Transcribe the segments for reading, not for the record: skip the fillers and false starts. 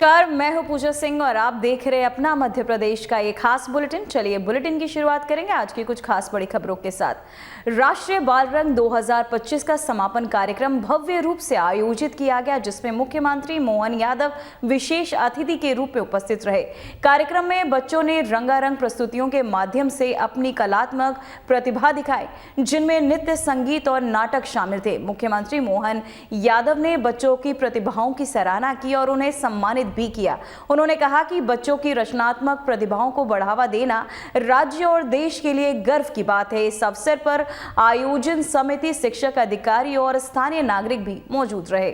नमस्कार, मैं हूं पूजा सिंह और आप देख रहे हैं अपना मध्य प्रदेश का ये खास बुलेटिन। चलिए बुलेटिन की शुरुआत करेंगे आज की कुछ खास बड़ी खबरों के साथ। राष्ट्रीय बाल रंग 2025 का समापन कार्यक्रम भव्य रूप से आयोजित किया गया, जिसमें मुख्यमंत्री मोहन यादव विशेष अतिथि के रूप में उपस्थित रहे। कार्यक्रम में बच्चों ने रंगारंग प्रस्तुतियों के माध्यम से अपनी कलात्मक प्रतिभा दिखाई, जिनमें नृत्य, संगीत और नाटक शामिल थे। मुख्यमंत्री मोहन यादव ने बच्चों की प्रतिभाओं की सराहना की और उन्हें सम्मानित भी किया। उन्होंने कहा कि बच्चों की रचनात्मक प्रतिभाओं को बढ़ावा देना राज्य और देश के लिए गर्व की बात है। इस अवसर पर आयोजन समिति, शिक्षक, अधिकारी और स्थानीय नागरिक भी मौजूद रहे।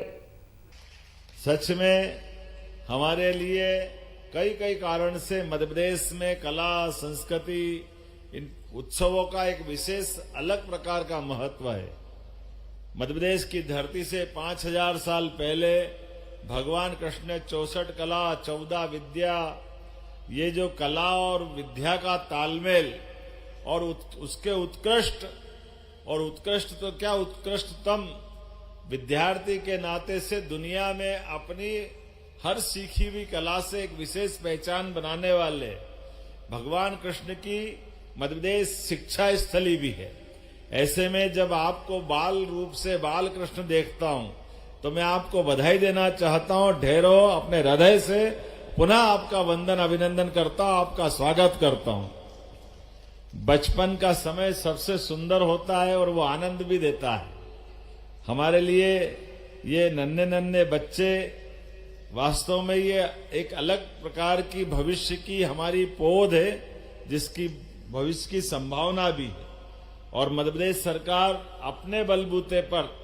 सच में हमारे लिए कई कारण से मध्य प्रदेश में कला, संस्कृति, इन उत्सवों का एक विशेष अलग प्रकार का महत्व है। मध्य प्रदेश की धरती से 5000 साल पहले भगवान कृष्ण ने 64 कला, 14 विद्या, ये जो कला और विद्या का तालमेल और उसके उत्कृष्ट तो क्या उत्कृष्टतम विद्यार्थी के नाते से दुनिया में अपनी हर सीखी हुई कला से एक विशेष पहचान बनाने वाले भगवान कृष्ण की मध्य प्रदेश शिक्षा स्थली भी है। ऐसे में जब आपको बाल रूप से बाल कृष्ण देखता हूं तो मैं आपको बधाई देना चाहता हूं। ढेरों अपने हृदय से पुनः आपका वंदन, अभिनंदन करता हूं, आपका स्वागत करता हूं। बचपन का समय सबसे सुंदर होता है और वो आनंद भी देता है। हमारे लिए ये नन्हे बच्चे वास्तव में ये एक अलग प्रकार की भविष्य की हमारी पौध है, जिसकी भविष्य की संभावना भी है। और मध्य प्रदेश सरकार अपने बलबूते पर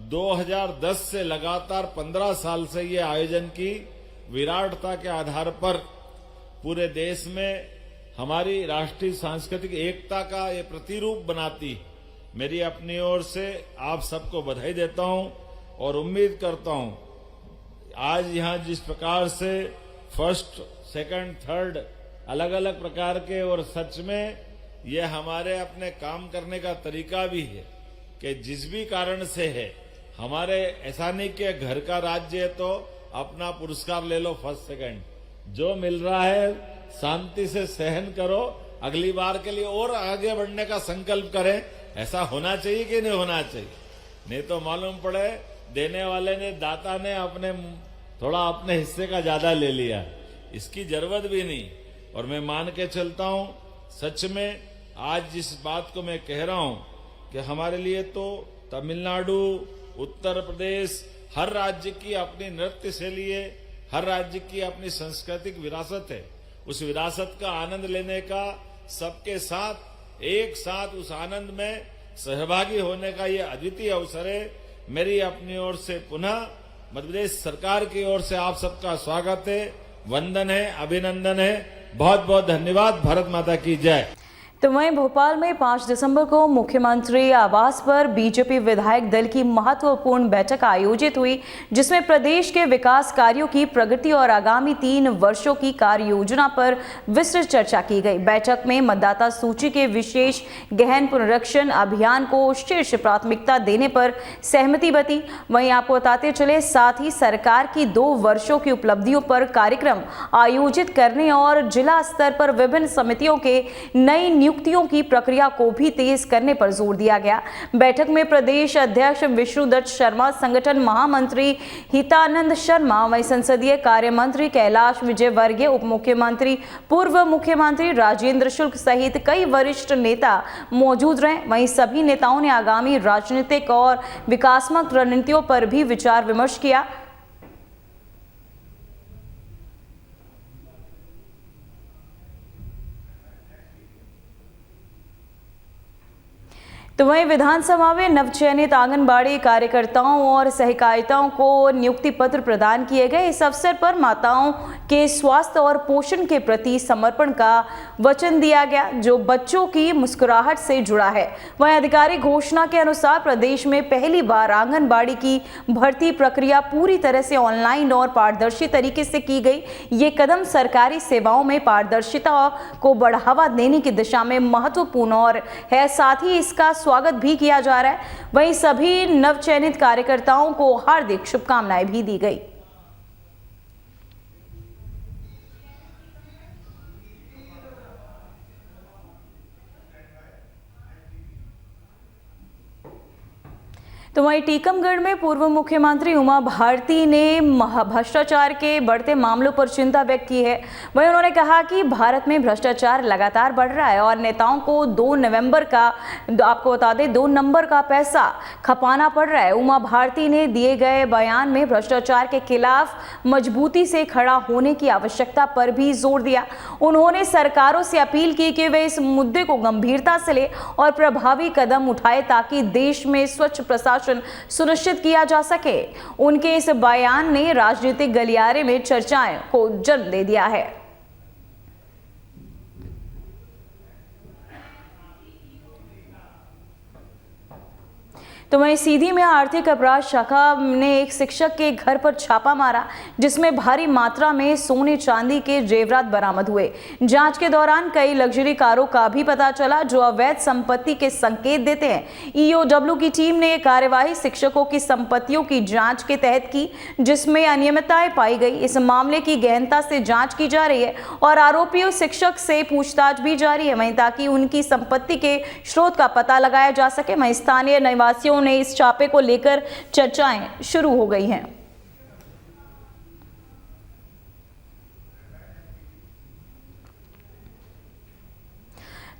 2010 से लगातार 15 साल से ये आयोजन की विराटता के आधार पर पूरे देश में हमारी राष्ट्रीय सांस्कृतिक एकता का ये प्रतिरूप बनाती है। मेरी अपनी ओर से आप सबको बधाई देता हूं और उम्मीद करता हूं आज यहां जिस प्रकार से फर्स्ट, सेकंड, थर्ड अलग अलग प्रकार के, और सच में ये हमारे अपने काम करने का तरीका भी है कि जिस भी कारण से है हमारे, ऐसा नहीं कि घर का राज्य है तो अपना पुरस्कार ले लो फर्स्ट सेकंड, जो मिल रहा है शांति से सहन करो, अगली बार के लिए और आगे बढ़ने का संकल्प करें। ऐसा होना चाहिए कि नहीं होना चाहिए? नहीं तो मालूम पड़े देने वाले ने, दाता ने अपने हिस्से का ज्यादा ले लिया। इसकी जरूरत भी नहीं। और मैं मान के चलता हूं, सच में आज जिस बात को मैं कह रहा हूं कि हमारे लिए तो तमिलनाडु, उत्तर प्रदेश, हर राज्य की अपनी नृत्य शैली है, हर राज्य की अपनी सांस्कृतिक विरासत है। उस विरासत का आनंद लेने का, सबके साथ एक साथ उस आनंद में सहभागी होने का ये अद्वितीय अवसर है। मेरी अपनी ओर से पुनः मध्य प्रदेश सरकार की ओर से आप सबका स्वागत है, वंदन है, अभिनंदन है। बहुत बहुत धन्यवाद। भारत माता की जय। तो वहीं भोपाल में 5 दिसंबर को मुख्यमंत्री आवास पर बीजेपी विधायक दल की महत्वपूर्ण बैठक आयोजित हुई, जिसमें प्रदेश के विकास कार्यों की प्रगति और आगामी 3 वर्षों की कार्य योजना पर विस्तृत चर्चा की गई। बैठक में मतदाता सूची के विशेष गहन पुनरीक्षण अभियान को शीर्ष प्राथमिकता देने पर सहमति बनी। वहीं आपको बताते चले, साथ ही सरकार की 2 वर्षों की उपलब्धियों पर कार्यक्रम आयोजित करने और जिला स्तर पर विभिन्न समितियों के नई नियुक्तियों की प्रक्रिया को भी तेज करने पर जोर दिया गया। बैठक में प्रदेश अध्यक्ष विष्णुदत्त शर्मा, संगठन महामंत्री हितानंद शर्मा, वहीं संसदीय कार्य मंत्री कैलाश विजयवर्गीय, उप मुख्यमंत्री, पूर्व मुख्यमंत्री राजेंद्र शुक्ल सहित कई वरिष्ठ नेता मौजूद रहे। वहीं सभी नेताओं ने आगामी राजनीतिक और विकासात्मक रणनीतियों पर भी विचार विमर्श किया। तो वहीं विधानसभा में नवचयनित आंगनबाड़ी कार्यकर्ताओं और सहकारिताओं को नियुक्ति पत्र प्रदान किए गए। इस अवसर पर माताओं के स्वास्थ्य और पोषण के प्रति समर्पण का वचन दिया गया, जो बच्चों की मुस्कुराहट से जुड़ा है। वहीं आधिकारिक घोषणा के अनुसार प्रदेश में पहली बार आंगनबाड़ी की भर्ती प्रक्रिया पूरी तरह से ऑनलाइन और पारदर्शी तरीके से की गई। ये कदम सरकारी सेवाओं में पारदर्शिता को बढ़ावा देने की दिशा में महत्वपूर्ण और है, साथ ही इसका स्वागत भी किया जा रहा है। वहीं सभी नवचयनित कार्यकर्ताओं को हार्दिक शुभकामनाएं भी दी गई। तो वहीं टीकमगढ़ में पूर्व मुख्यमंत्री उमा भारती ने भ्रष्टाचार के बढ़ते मामलों पर चिंता व्यक्त की है। वहीं उन्होंने कहा कि भारत में भ्रष्टाचार लगातार बढ़ रहा है और नेताओं को 2 नवंबर का, आपको बता दें, 2 नंबर का पैसा खपाना पड़ रहा है। उमा भारती ने दिए गए बयान में भ्रष्टाचार के खिलाफ मजबूती से खड़ा होने की आवश्यकता पर भी जोर दिया। उन्होंने सरकारों से अपील की कि वे इस मुद्दे को गंभीरता से ले और प्रभावी कदम उठाए ताकि देश में स्वच्छ प्रशासन सुनिश्चित किया जा सके। उनके इस बयान ने राजनीतिक गलियारे में चर्चाएं को जन्म दे दिया है। तो वहीं सीधी में आर्थिक अपराध शाखा ने एक शिक्षक के घर पर छापा मारा, जिसमें भारी मात्रा में सोने चांदी के जेवरात बरामद हुए। जांच के दौरान कई लग्जरी कारों का भी पता चला जो अवैध संपत्ति के संकेत देते हैं। ईओडब्ल्यू की टीम ने यह कार्यवाही शिक्षकों की संपत्तियों की जांच के तहत की, जिसमें अनियमितताएं पाई गई। इस मामले की गहनता से जांच की जा रही है और आरोपियों शिक्षक से पूछताछ भी जारी है, वहीं ताकि उनकी संपत्ति के स्रोत का पता लगाया जा सके। वहीं स्थानीय निवासियों ने इस छापे को लेकर चर्चाएं शुरू हो गई हैं।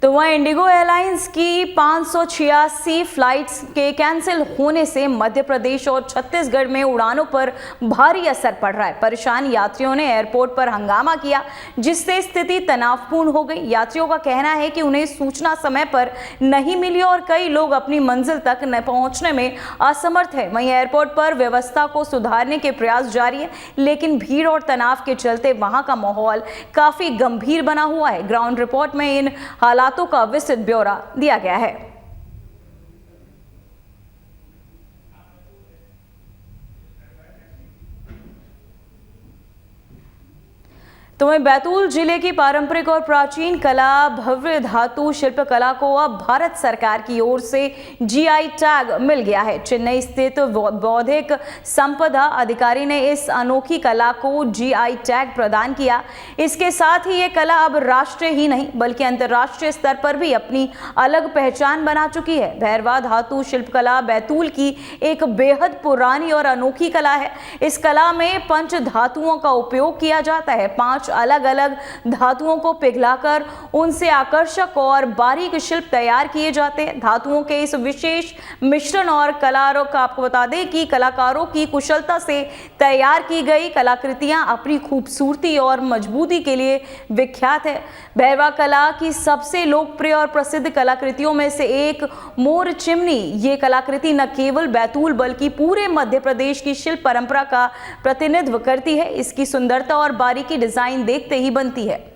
तो वह इंडिगो एयरलाइंस की 586 फ्लाइट्स के कैंसिल होने से मध्य प्रदेश और छत्तीसगढ़ में उड़ानों पर भारी असर पड़ रहा है। परेशान यात्रियों ने एयरपोर्ट पर हंगामा किया, जिससे स्थिति तनावपूर्ण हो गई। यात्रियों का कहना है कि उन्हें सूचना समय पर नहीं मिली और कई लोग अपनी मंजिल तक न पहुंचने में असमर्थ है। वहीं एयरपोर्ट पर व्यवस्था को सुधारने के प्रयास जारी है, लेकिन भीड़ और तनाव के चलते वहां का माहौल काफी गंभीर बना हुआ है। ग्राउंड रिपोर्ट में इन हालातों का विस्तृत ब्यौरा दिया गया है। तो वहीं बैतूल जिले की पारंपरिक और प्राचीन कला भव्य धातु शिल्प कला को अब भारत सरकार की ओर से जीआई टैग मिल गया है। चेन्नई स्थित बौद्धिक संपदा अधिकारी ने इस अनोखी कला को जीआई टैग प्रदान किया। इसके साथ ही ये कला अब राष्ट्रीय ही नहीं बल्कि अंतर्राष्ट्रीय स्तर पर भी अपनी अलग पहचान बना चुकी है। भैरवा धातु शिल्प कला बैतूल की एक बेहद पुरानी और अनोखी कला है। इस कला में पंच धातुओं का उपयोग किया जाता है। 5 अलग अलग धातुओं को पिघलाकर उनसे आकर्षक और बारीक शिल्प तैयार किए जाते हैं। धातुओं के इस विशेष मिश्रण और कलाकारों का, आपको बता दें कि कलाकारों की कुशलता से तैयार की गई कलाकृतियां अपनी खूबसूरती और मजबूती के लिए विख्यात है। भैरवा कला की सबसे लोकप्रिय और प्रसिद्ध कलाकृतियों में से एक मोर चिमनी, ये कलाकृति न केवल बैतूल बल्कि पूरे मध्य प्रदेश की शिल्प परंपरा का प्रतिनिधित्व करती है। इसकी सुंदरता और बारीकी डिजाइन देखते ही बनती है।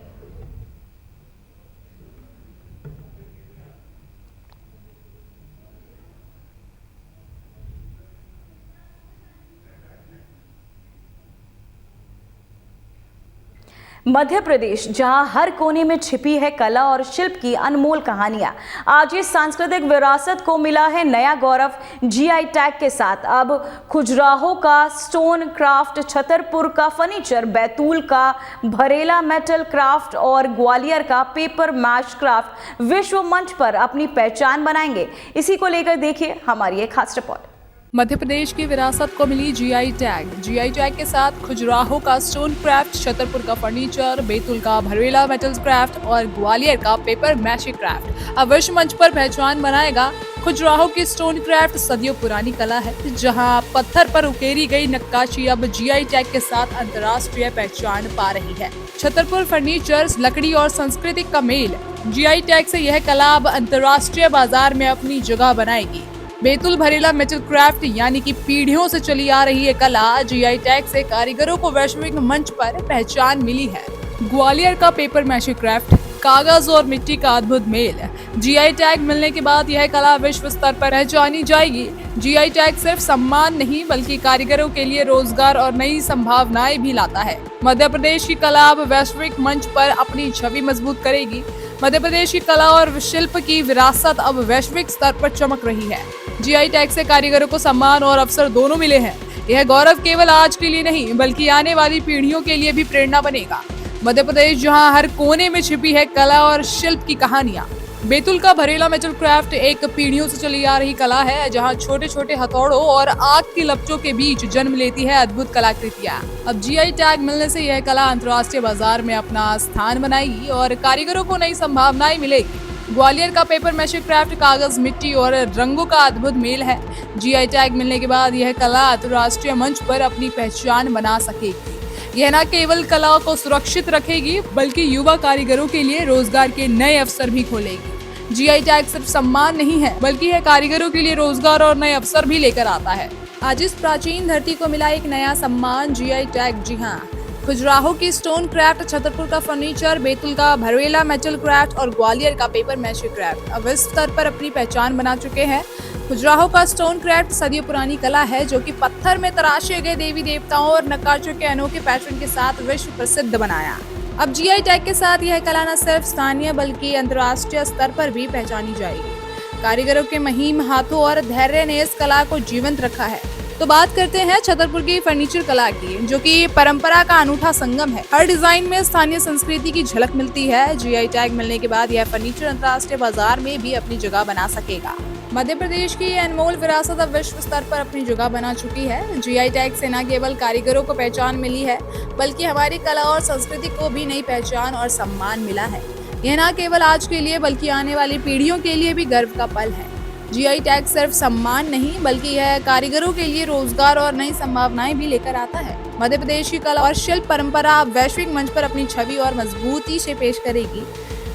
मध्य प्रदेश, जहां हर कोने में छिपी है कला और शिल्प की अनमोल कहानियां, आज इस सांस्कृतिक विरासत को मिला है नया गौरव जीआई टैग के साथ। अब खजुराहो का स्टोन क्राफ्ट, छतरपुर का फर्नीचर, बैतूल का भरेला मेटल क्राफ्ट और ग्वालियर का पेपर मैश क्राफ्ट विश्व मंच पर अपनी पहचान बनाएंगे। इसी को लेकर देखिए हमारी एक खास रिपोर्ट। मध्य प्रदेश की विरासत को मिली जीआई टैग। जीआई टैग के साथ खजुराहो का स्टोन क्राफ्ट, छतरपुर का फर्नीचर, बैतूल का भरेला मेटल्स क्राफ्ट और ग्वालियर का पेपर मैशिक क्राफ्ट अब विश्व मंच पर पहचान बनाएगा। खजुराहो की स्टोन क्राफ्ट सदियों पुरानी कला है, जहां पत्थर पर उकेरी गई नक्काशी अब जीआई टैग के साथ अंतर्राष्ट्रीय पहचान पा रही है। छतरपुर फर्नीचर्स लकड़ी और संस्कृति का मेल, जीआई टैग से यह कला अब अंतर्राष्ट्रीय बाजार में अपनी जगह बनाएगी। बैतूल भरेला मेटल क्राफ्ट यानी कि पीढ़ियों से चली आ रही है कला, जीआई टैग से कारीगरों को वैश्विक मंच पर पहचान मिली है। ग्वालियर का पेपर मैशिक क्राफ्ट, कागज और मिट्टी का अद्भुत मेल, जीआई टैग मिलने के बाद यह कला विश्व स्तर पर पहचानी जाएगी। जीआई टैग सिर्फ सम्मान नहीं बल्कि कारीगरों के लिए रोजगार और नई संभावनाएं भी लाता है। मध्य प्रदेश की कला अब वैश्विक मंच पर अपनी छवि मजबूत करेगी। मध्य प्रदेश की कला और शिल्प की विरासत अब वैश्विक स्तर पर चमक रही है। जीआई टैग से कारीगरों को सम्मान और अवसर दोनों मिले हैं। यह गौरव केवल आज के लिए नहीं बल्कि आने वाली पीढ़ियों के लिए भी प्रेरणा बनेगा। मध्य प्रदेश, जहां हर कोने में छिपी है कला और शिल्प की कहानियां, बैतूल का भरेला मेटल क्राफ्ट एक पीढ़ियों से चली आ रही कला है, जहां छोटे छोटे हथौड़ों और आग की लपटों के बीच जन्म लेती है अद्भुत कलाकृतियां। अब जीआई टैग मिलने से यह कला अंतर्राष्ट्रीय बाजार में अपना स्थान बनाएगी और कारीगरों को नई संभावनाएं मिलेगी। ग्वालियर का पेपर मैशे क्राफ्ट कागज, मिट्टी और रंगों का अद्भुत मेल है। जीआई टैग मिलने के बाद यह कला अंतर्राष्ट्रीय मंच पर अपनी पहचान बना सकेगी। यह न केवल कला को सुरक्षित रखेगी, बल्कि युवा कारीगरों के लिए रोजगार के नए अवसर भी खोलेगी। जीआई टैग सिर्फ सम्मान नहीं है, बल्कि यह कारीगरों के लिए रोजगार और नए अवसर भी लेकर आता है। आज इस प्राचीन धरती को मिला एक नया सम्मान, जीआई टैग। जी हाँ, खजुराहो की स्टोन क्राफ्ट, छतरपुर का फर्नीचर, बैतूल का भरवेला मेटल क्राफ्ट और ग्वालियर का पेपर मैशे क्राफ्ट अब इस स्तर पर अपनी पहचान बना चुके हैं। खजुराहो का स्टोन क्राफ्ट सदियों पुरानी कला है, जो कि पत्थर में तराशे गए देवी देवताओं और नक्काशों के अनोखे पैटर्न के साथ विश्व प्रसिद्ध बनाया। अब जीआई टैग के साथ यह कला न सिर्फ स्थानीय बल्कि अंतर्राष्ट्रीय स्तर पर भी पहचानी जाएगी। कारीगरों के महीन हाथों और धैर्य ने इस कला को जीवंत रखा है। तो बात करते हैं छतरपुर की फर्नीचर कला की, जो कि परंपरा का अनूठा संगम है। हर डिजाइन में स्थानीय संस्कृति की झलक मिलती है। जीआई टैग मिलने के बाद यह फर्नीचर अंतर्राष्ट्रीय बाजार में भी अपनी जगह बना सकेगा। मध्य प्रदेश की यह अनमोल विरासत अब विश्व स्तर पर अपनी जगह बना चुकी है। जीआई टैग से न केवल कारीगरों को पहचान मिली है, बल्कि हमारी कला और संस्कृति को भी नई पहचान और सम्मान मिला है। यह न केवल आज के लिए बल्कि आने वाली पीढ़ियों के लिए भी गर्व का पल है। जीआई टैग सिर्फ सम्मान नहीं, बल्कि यह कारीगरों के लिए रोजगार और नई संभावनाएं भी लेकर आता है। मध्य प्रदेश की कला और शिल्प परंपरा वैश्विक मंच पर अपनी छवि और मजबूती से पेश करेगी।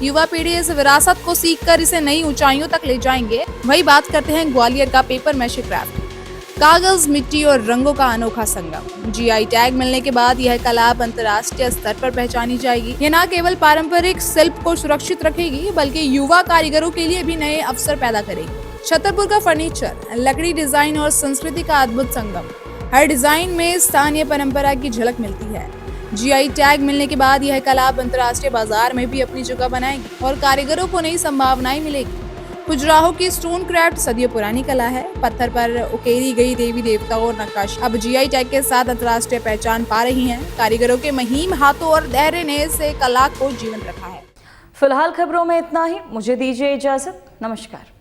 युवा पीढ़ी इस विरासत को सीखकर इसे नई ऊंचाइयों तक ले जाएंगे। वही बात करते हैं ग्वालियर का पेपर मैशे क्राफ्ट, कागज, मिट्टी और रंगों का अनोखा संगम। जीआई टैग मिलने के बाद यह कला अब अंतर्राष्ट्रीय स्तर पर पहचानी जाएगी। यह न केवल पारंपरिक शिल्प को सुरक्षित रखेगी, बल्कि युवा कारीगरों के लिए भी नए अवसर पैदा करेगी। छतरपुर का फर्नीचर, लकड़ी डिजाइन और संस्कृति का अद्भुत संगम। हर डिजाइन में स्थानीय परंपरा की झलक मिलती है। जीआई टैग मिलने के बाद यह कला अब अंतर्राष्ट्रीय बाजार में भी अपनी जगह बनाएगी और कारीगरों को नई संभावनाएं मिलेगी। खजुराहो की स्टोन क्राफ्ट सदियों पुरानी कला है, पत्थर पर उकेरी गई देवी देवताओं और नक्काशी अब जीआई टैग के साथ अंतर्राष्ट्रीय पहचान पा रही हैं। कारीगरों के महीन हाथों और धैर्य ने इस कला को जीवंत रखा है। फिलहाल खबरों में इतना ही। मुझे दीजिए इजाजत। नमस्कार।